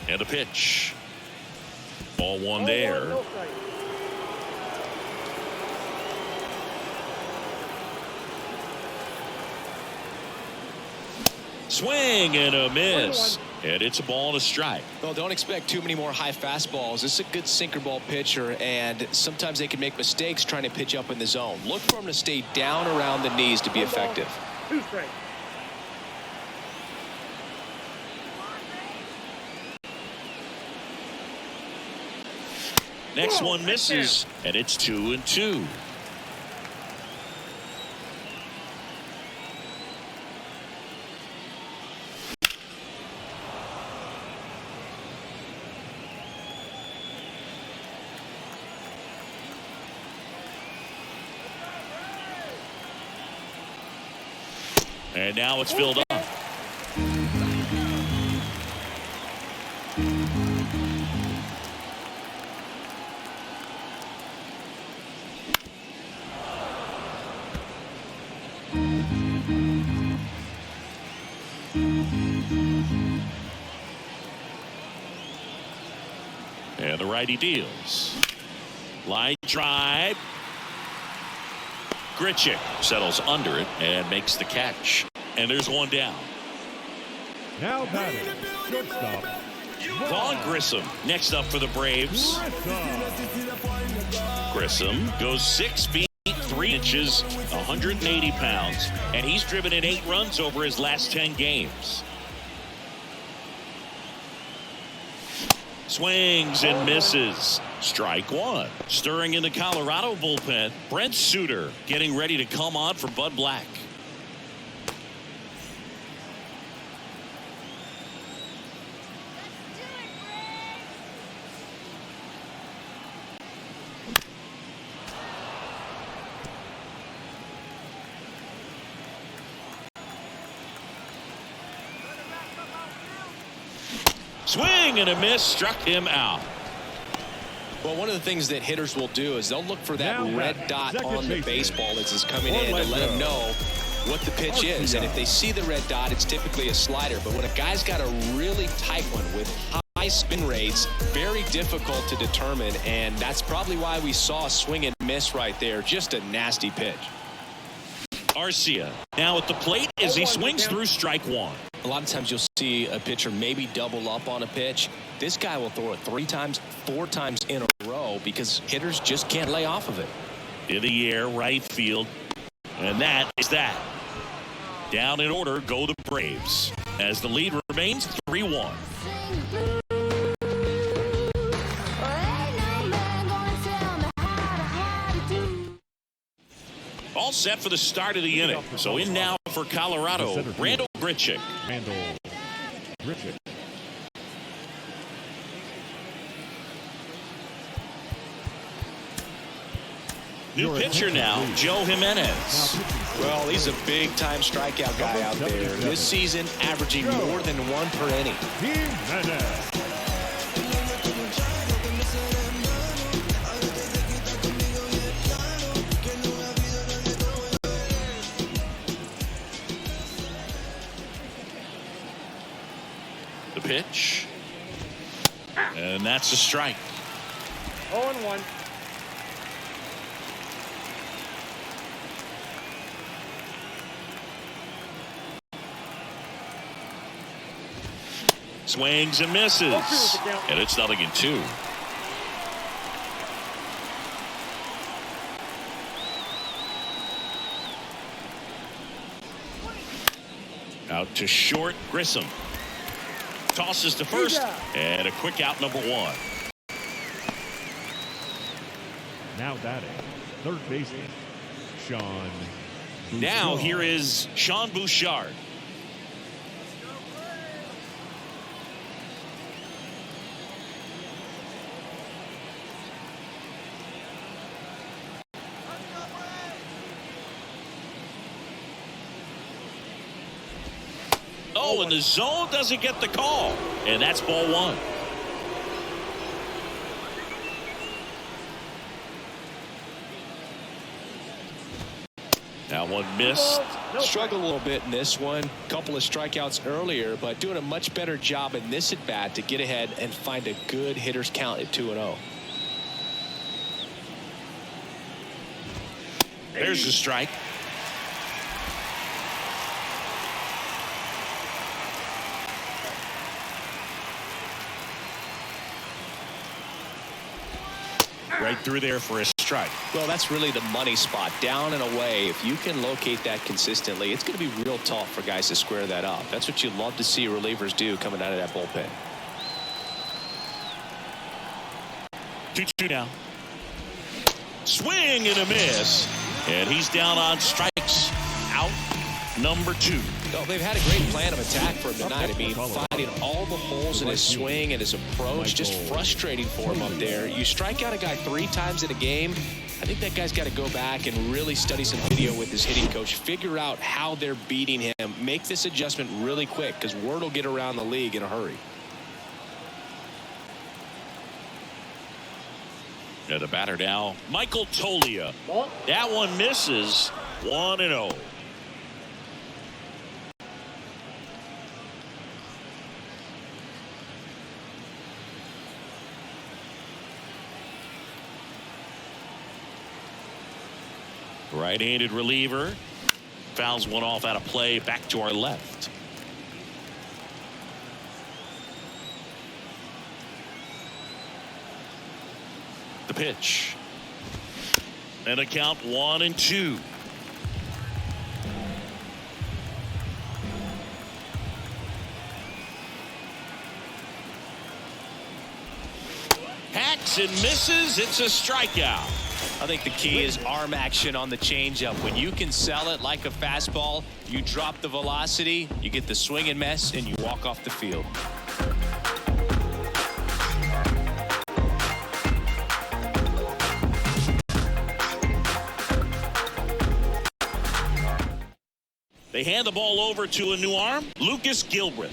And a pitch. Ball one there. Swing and a miss. And it's a ball and a strike. Well, don't expect too many more high fastballs. This is a good sinker ball pitcher, and sometimes they can make mistakes trying to pitch up in the zone. Look for him to stay down around the knees to be effective. 2 strikes. Next one misses, and it's 2-2. And now it's filled up. And the righty deals. Line drive. Grichuk settles under it and makes the catch. And there's one down. Now batting, shortstop, Vaughn Grissom next up for the Braves. Grissom goes 6 feet 3 inches, 180 pounds, and he's driven in 8 runs over his last 10 games. Swings and misses. Strike one. Stirring in the Colorado bullpen, Brent Suter getting ready to come on for Bud Black. Swing and a miss, struck him out. Well, one of the things that hitters will do is they'll look for that red dot on the baseball as it's coming in to let them know what the pitch is. And if they see the red dot, it's typically a slider. But when a guy's got a really tight one with high spin rates, very difficult to determine. And that's probably why we saw a swing and miss right there. Just a nasty pitch. Arcia now at the plate as he swings through strike one. A lot of times you'll see a pitcher maybe double up on a pitch. This guy will throw it 3 times, 4 times in a row because hitters just can't lay off of it. In the air, right field. And that is that. Down in order go the Braves as the lead remains 3-1. All set for the start of the inning. So in now for Colorado, Randall Grichuk. Randall Grichuk. New pitcher now, Joe Jimenez. Well, he's a big-time strikeout guy out there. This season, averaging more than 1 per inning. Jimenez. The pitch. And that's a strike. 0-1. Swings and misses. And it's 0-2. Out to short, Grissom. Tosses to first, and a quick out, number 1. Now batting, third baseman, Sean Bouchard. Now here is Sean Bouchard. Oh, and the zone doesn't get the call. And that's ball one. That one missed. Struggled a little bit in this one. Couple of strikeouts earlier, but doing a much better job in this at bat to get ahead and find a good hitter's count at 2-0. There's the strike. Right through there for a strike. Well, that's really the money spot, down and away. If you can locate that consistently, it's going to be real tough for guys to square that up. That's what you love to see relievers do coming out of that bullpen. 2-2 now. Swing and a miss. And he's down on strikes. Out number 2. Well, they've had a great plan of attack for him tonight. I mean, finding all the holes in his swing and his approach, just frustrating for him up there. You strike out a guy 3 times in a game, I think that guy's got to go back and really study some video with his hitting coach, figure out how they're beating him, make this adjustment really quick, because word will get around the league in a hurry. Yeah, the batter now, Michael Toglia. That one misses. 1-0. Right-handed reliever fouls one off out of play, back to our left. The pitch. And a count 1-2. Hacks and misses. It's a strikeout. I think the key is arm action on the changeup. When you can sell it like a fastball, you drop the velocity, you get the swing and miss, and you walk off the field. They hand the ball over to a new arm, Lucas Gilbreth.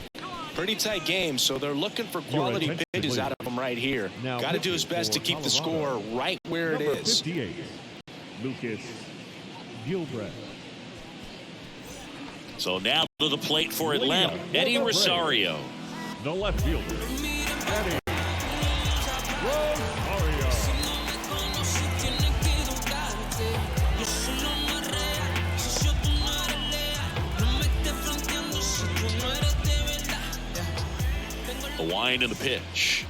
Pretty tight game, so they're looking for quality pitches out of him right here. Got to do his best to keep the score right where it is. 58, Lucas Gilbreth. So now to the plate for Atlanta, Eddie Rosario. The left fielder, Eddie Rosario. The wind and the pitch.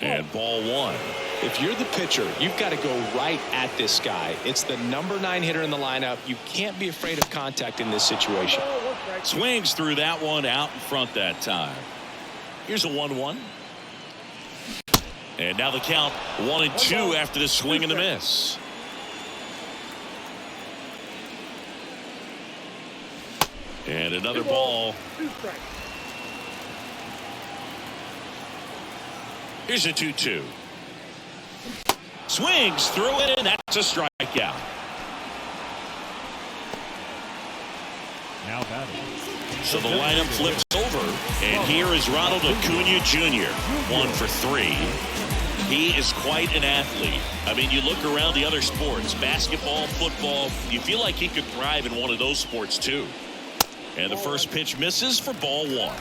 And ball one. If you're the pitcher, you've got to go right at this guy. It's the number 9 hitter in the lineup. You can't be afraid of contact in this situation. Swings through that one out in front that time. Here's a 1-1. And now the count 1-2 after the swing and the miss. And another ball. Here's a 2-2. Swings through it, and that's a strikeout. Now batting. So the lineup flips over, and here is Ronald Acuna Jr. 1 for 3. He is quite an athlete. I mean, you look around the other sports, basketball, football, you feel like he could thrive in one of those sports too. And the first pitch misses for ball one.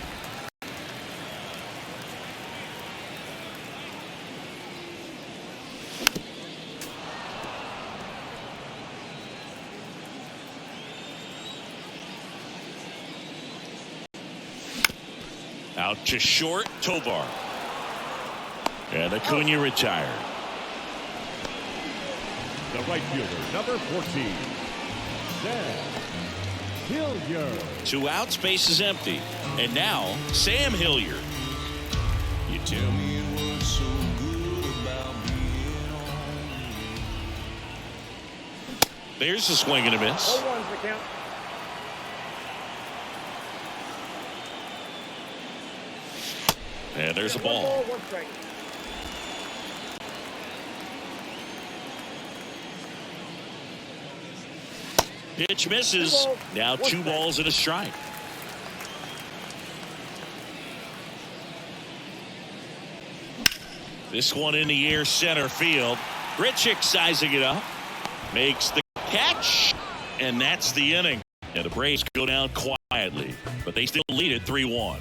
Out to short, Tovar. And Acuna retired. The right fielder, number 14, Sam Hilliard. 2 outs, base is empty. And now, Sam Hilliard. You tell me what's so good about being on. There's the swing and a miss. 0-1's the count. And there's a ball. 1 strike. Pitch misses. Now 2 balls and a strike. This one in the air, center field. Grichuk sizing it up. Makes the catch. And that's the inning. And the Braves go down quietly. But they still lead it 3-1.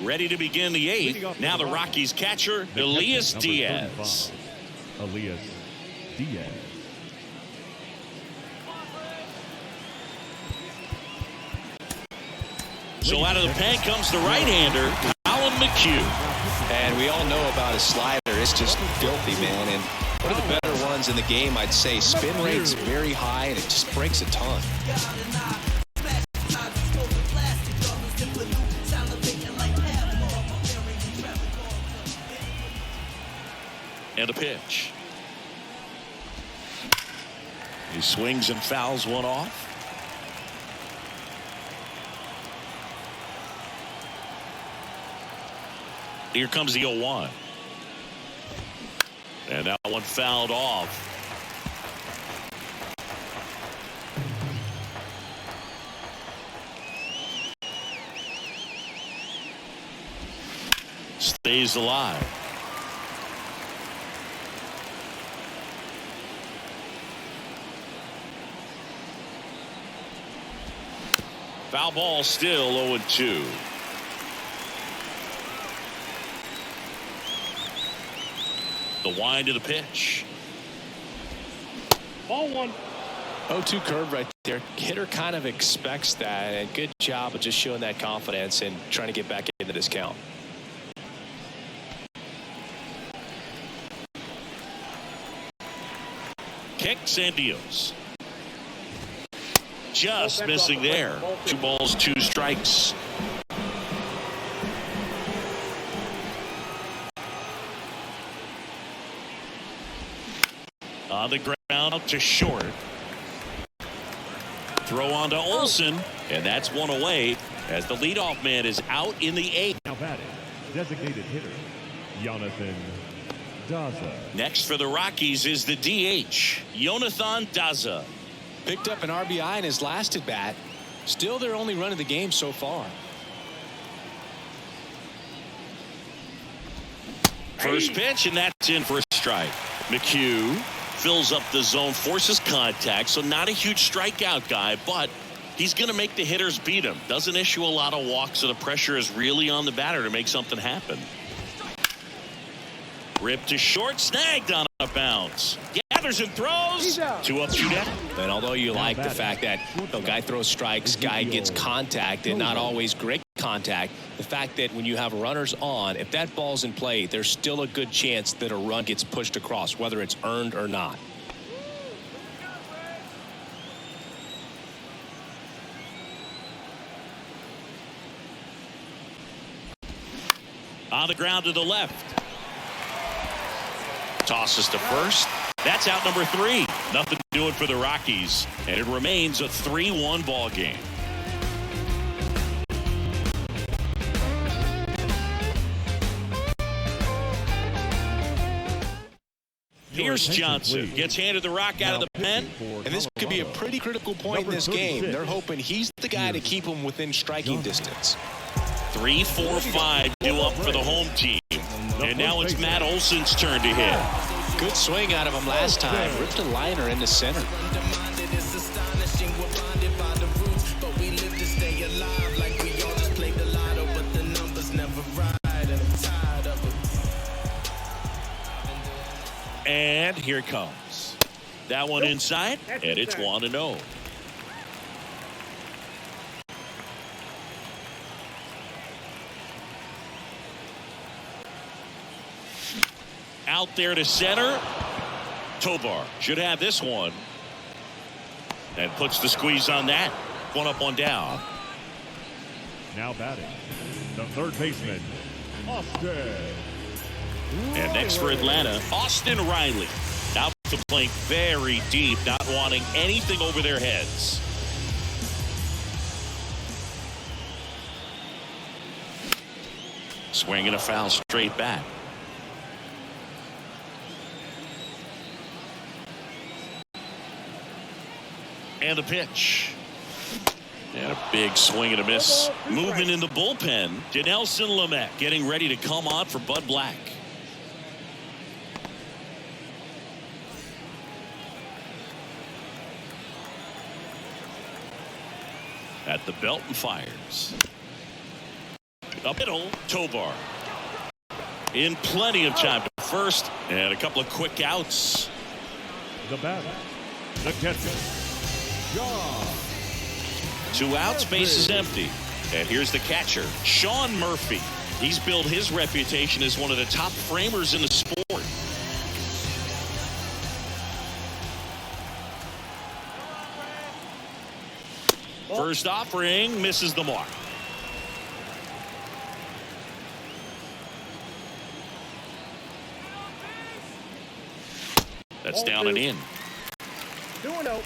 Ready to begin the eighth. Now the Rockies catcher, Elias Diaz. Elias Diaz. So out of the pen comes the right-hander, Colin McHugh. And we all know about his slider. It's just filthy, man. And one of the better ones in the game, I'd say. Spin rate's very high, and it just breaks a ton. And a pitch. He swings and fouls one off. Here comes the 0-1. And that one fouled off. Stays alive. Foul ball, still 0-2. The wind of the pitch. Ball one. 0-2 curve right there. Hitter kind of expects that, and good job of just showing that confidence and trying to get back into this count. Kicks and deals. Just missing there. 2 balls, 2 strikes. On the ground out to short. Throw on to Olsen, and that's one away as the leadoff man is out in the 8th. Now batting, designated hitter, Jonathan Daza. Next for the Rockies is the DH, Jonathan Daza. Picked up an RBI in his last at bat. Still their only run of the game so far. First pitch, and that's in for a strike. McHugh fills up the zone, forces contact, so not a huge strikeout guy, but he's going to make the hitters beat him. Doesn't issue a lot of walks, so the pressure is really on the batter to make something happen. Ripped to short, snagged on a bounce. Gathers and throws. 2 up, 2 down. And although you like the fact that guy throws strikes, guy gets contact, and not always great contact, the fact that when you have runners on, if that ball's in play, there's still a good chance that a run gets pushed across, whether it's earned or not. On the ground to the left. Tosses to first. That's out number 3. Nothing doing for the Rockies, and it remains a 3-1 ball game. Pierce Johnson gets handed the rock out of the pen. And this could be a pretty critical point in this game. They're hoping he's the guy to keep him within striking distance. 3, 4, 5 due up for the home team. And now it's Matt Olson's turn to hit. Good swing out of him last time. Ripped a liner into center. And here it comes. That one inside, and it's 1-0. Out there to center. Tovar should have this one. And puts the squeeze on that. 1 up, 1 down. Now batting, the third baseman, Austin. And next for Atlanta, Austin Riley. Out to play very deep, not wanting anything over their heads. Swinging a foul straight back. And a pitch. And a big swing and a miss. Movement in the bullpen. Dinelson Lamet getting ready to come on for Bud Black. At the belt and fires. Up middle, Tovar. In plenty of time to first, and a couple of quick outs. The batter, the catcher, John. 2 outs, base is empty. And here's the catcher, Sean Murphy. He's built his reputation as one of the top framers in the sport. First offering misses the mark. That's down and in. 2-0.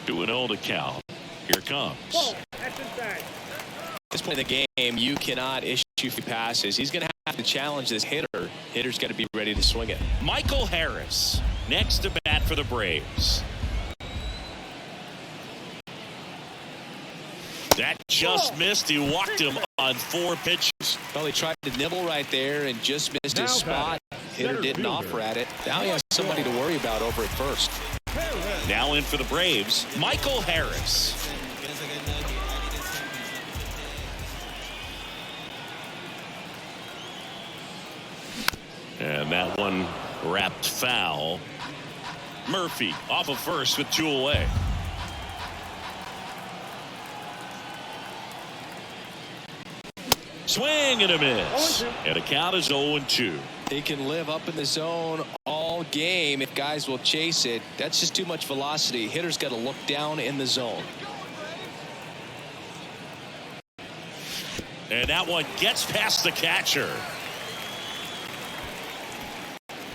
Two and 0 to count. Here it comes. That's inside. At this point in the game, you cannot issue free passes. He's going to have to challenge this hitter. Hitter's got to be ready to swing it. Michael Harris next to bat for the Braves. That just missed. He walked him on 4 pitches. Well, he tried to nibble right there and just missed his spot. Hitter didn't offer at it. Now he has somebody to worry about over at first. Now in for the Braves, Michael Harris. And that one wrapped foul. Murphy off of first with 2 away. Swing and a miss. And a count is 0-2. He can live up in the zone all game if guys will chase it. That's just too much velocity. Hitter's got to look down in the zone. And that one gets past the catcher.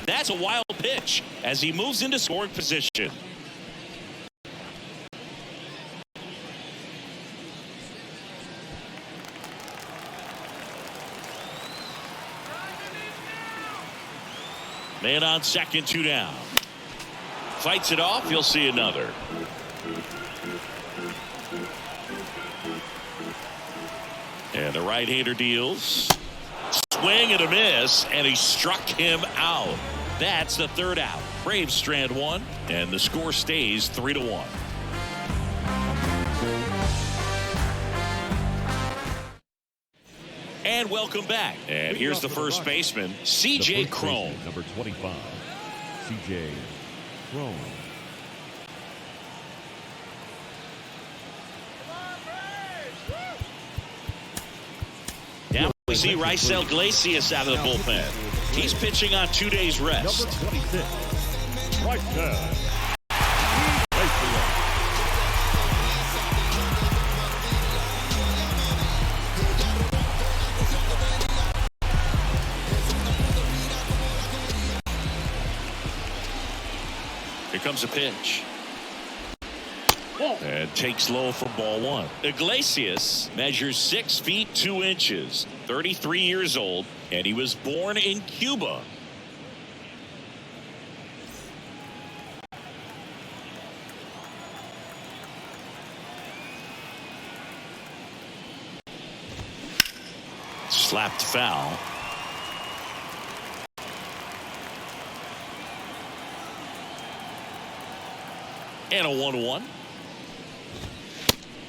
That's a wild pitch as he moves into scoring position. Man on second, 2 down. Fights it off. You'll see another. And the right-hander deals. Swing and a miss, and he struck him out. That's the 3rd out. Braves strand 1, and the score stays 3-1. And welcome back. And here's the first baseman, C.J. Cron. Number 25, C.J. Cron. Now we see Raisel Iglesias out of the bullpen. He's pitching on 2 days rest. Number 26, Raisel. Here comes a pitch. And takes low for ball 1. Iglesias measures 6 feet 2 inches, 33 years old, and he was born in Cuba. Slapped foul. And a 1-1.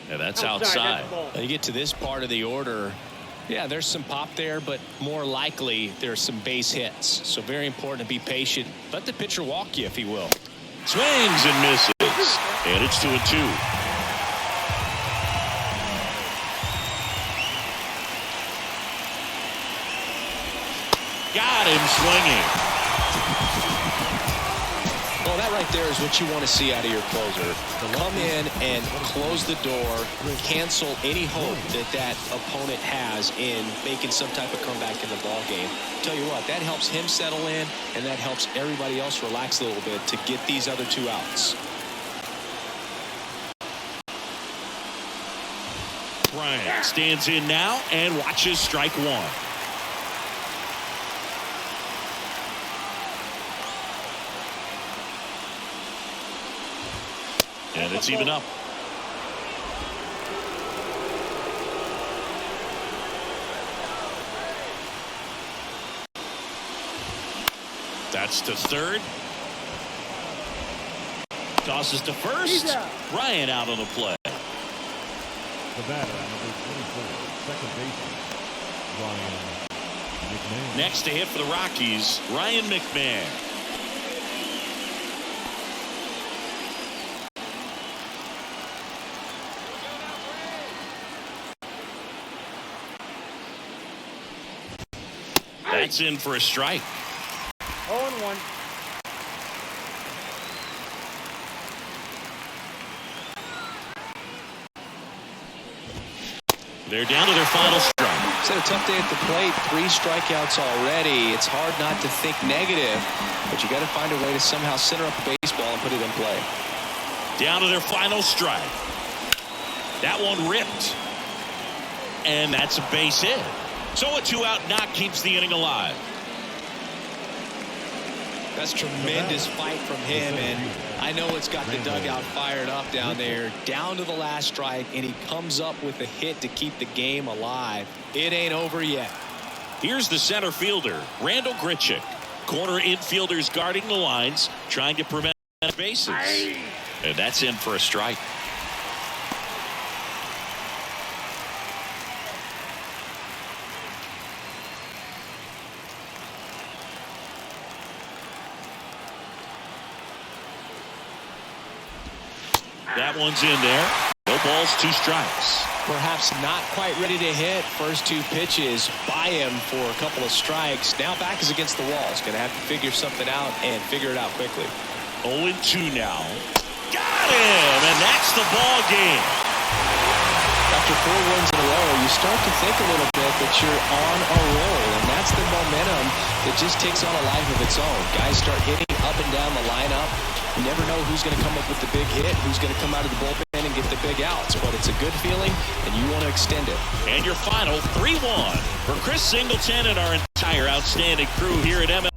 And that's outside. Now you get to this part of the order. Yeah, there's some pop there, but more likely there's some base hits. So very important to be patient. Let the pitcher walk you, if he will. Swings and misses. And it's 2-2. Got him swinging. Well, that right there is what you want to see out of your closer. Come in and close the door, cancel any hope that that opponent has in making some type of comeback in the ball game. Tell you what, that helps him settle in, and that helps everybody else relax a little bit to get these other 2 outs. Bryant stands in now and watches strike 1. And it's even up. That's to third. Tosses to first. Ryan out on the play. The batter, number 24, second baseman, Ryan McMahon. Next to hit for the Rockies, Ryan McMahon. That's in for a strike. 0-1. They're down to their final strike. It's had a tough day at the plate. 3 strikeouts already. It's hard not to think negative, but you got to find a way to somehow center up the baseball and put it in play. Down to their final strike. That one ripped. And that's a base hit. So a 2-out knock keeps the inning alive. That's tremendous fight from him, and I know it's got the dugout fired up down there. Down to the last strike, and he comes up with a hit to keep the game alive. It ain't over yet. Here's the center fielder, Randall Grichuk. Corner infielders guarding the lines, trying to prevent bases. And that's in for a strike. That one's in there. No balls, 2 strikes. Perhaps not quite ready to hit. First 2 pitches by him for a couple of strikes. Now back is against the wall. He's going to have to figure something out and figure it out quickly. 0-2 now. Got him, and that's the ball game. After 4 wins in a row, you start to think a little bit that you're on a roll, and that's the momentum that just takes on a life of its own. Guys start hitting up and down the lineup. You never know who's going to come up with the big hit, who's going to come out of the bullpen and get the big outs, but it's a good feeling, and you want to extend it. And your final 3-1 for Chris Singleton and our entire outstanding crew here at MLB.